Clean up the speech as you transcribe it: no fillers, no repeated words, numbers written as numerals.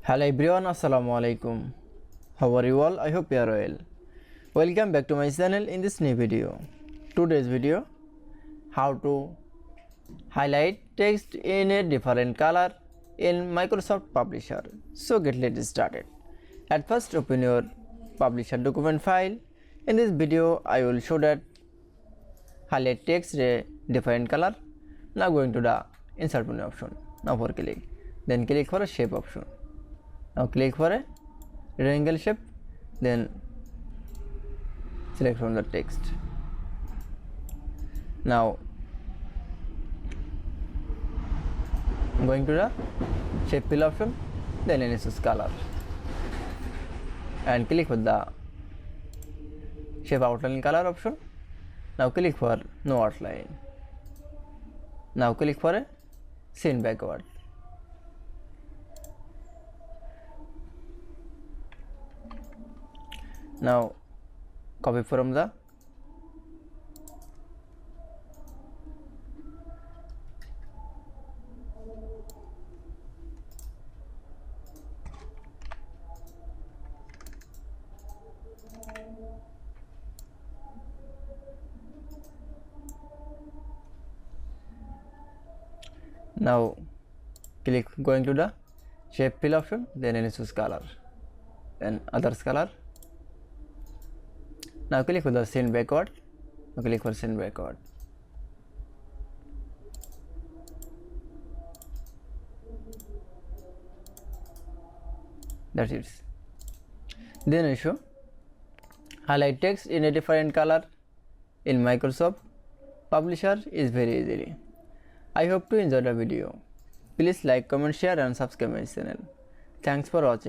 Hello everyone, assalamu alaikum. How are you all? I hope you are well. Welcome back to my channel in this new video. Today's video, how to highlight text in a different color in Microsoft Publisher. So let's started. At first open your Publisher document file. In this video I will show that highlight text a different color. Now going to the insert menu option. Now for click. Then click for a shape option. Now click for a rectangle shape, then select from the text. Now going to the shape fill option, then choose color and click for the shape outline color option. Now click for no outline. Now click for a send backward. Now copy from the now click going to the shape fill option, then choose color, then others color. Now click for the send backward. Now click for send backward. That's it. Then I show highlight text in a different color in Microsoft Publisher is very easily. I hope to enjoy the video. Please like, comment, share and subscribe my channel. Thanks for watching.